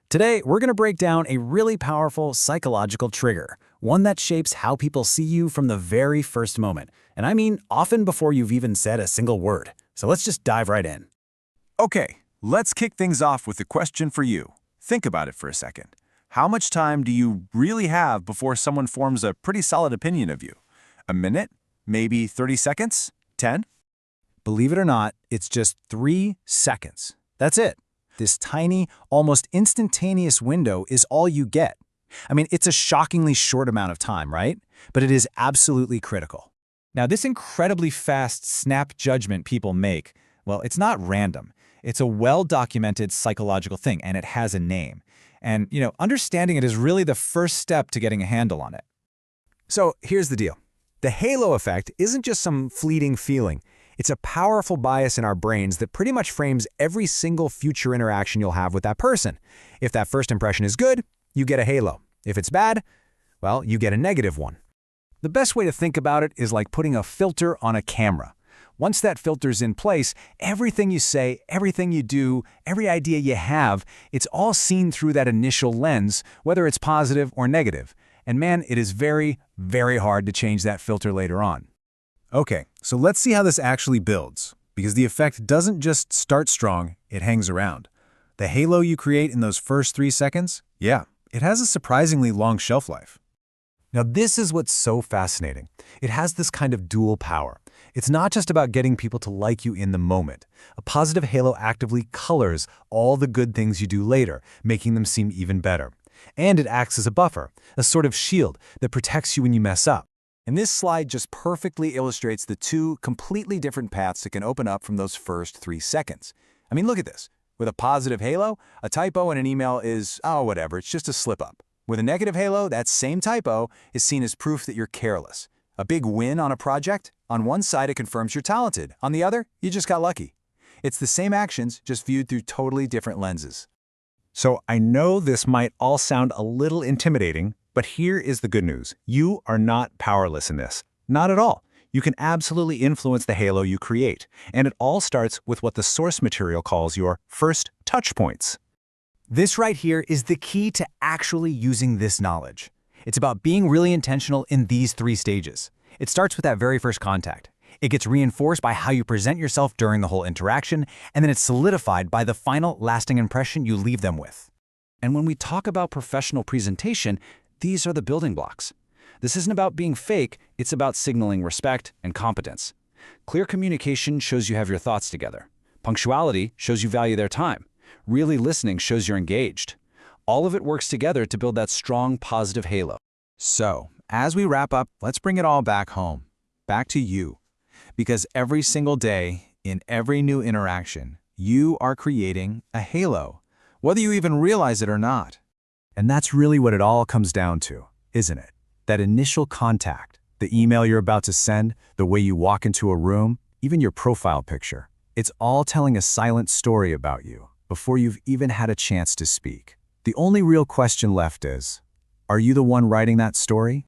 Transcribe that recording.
Today, we're going to break down a really powerful psychological trigger, one that shapes how people see you from the very first moment. And I mean, often before you've even said a single word. So let's just dive right in. Okay, let's kick things off with a question for you. Think about it for a second. How much time do you really have before someone forms a pretty solid opinion of you? A minute? Maybe 30 seconds? 10? Believe it or not, it's just 3 seconds. That's it. This tiny, almost instantaneous window is all you get. I mean, it's a shockingly short amount of time, right? But it is absolutely critical. Now, this incredibly fast snap judgment people make, well, it's not random. It's a well-documented psychological thing, and it has a name. And, understanding it is really the first step to getting a handle on it. So here's the deal. The halo effect isn't just some fleeting feeling. It's a powerful bias in our brains that pretty much frames every single future interaction you'll have with that person. If that first impression is good, you get a halo. If it's bad, well, you get a negative one. The best way to think about it is like putting a filter on a camera. Once that filter's in place, everything you say, everything you do, every idea you have, it's all seen through that initial lens, whether it's positive or negative. And man, it is very, very hard to change that filter later on. Okay, so let's see how this actually builds, because the effect doesn't just start strong, it hangs around. The halo you create in those first 3 seconds, yeah, it has a surprisingly long shelf life. Now, this is what's so fascinating. It has this kind of dual power. It's not just about getting people to like you in the moment. A positive halo actively colors all the good things you do later, making them seem even better. And it acts as a buffer, a sort of shield that protects you when you mess up. And this slide just perfectly illustrates the two completely different paths that can open up from those first 3 seconds. I mean, look at this. With a positive halo, a typo in an email is, whatever, it's just a slip-up. With a negative halo, that same typo is seen as proof that you're careless. A big win on a project? On one side, it confirms you're talented. On the other, you just got lucky. It's the same actions, just viewed through totally different lenses. So I know this might all sound a little intimidating, but here is the good news. You are not powerless in this. Not at all. You can absolutely influence the halo you create. And it all starts with what the source material calls your first touch points. This right here is the key to actually using this knowledge. It's about being really intentional in these 3 stages. It starts with that very first contact. It gets reinforced by how you present yourself during the whole interaction, and then it's solidified by the final lasting impression you leave them with. And when we talk about professional presentation, these are the building blocks. This isn't about being fake, it's about signaling respect and competence. Clear communication shows you have your thoughts together. Punctuality shows you value their time. Really listening shows you're engaged. All of it works together to build that strong, positive halo. So, as we wrap up, let's bring it all back home, back to you. Because every single day, in every new interaction, you are creating a halo, whether you even realize it or not. And that's really what it all comes down to, isn't it? That initial contact, the email you're about to send, the way you walk into a room, even your profile picture. It's all telling a silent story about you before you've even had a chance to speak. The only real question left is, are you the one writing that story?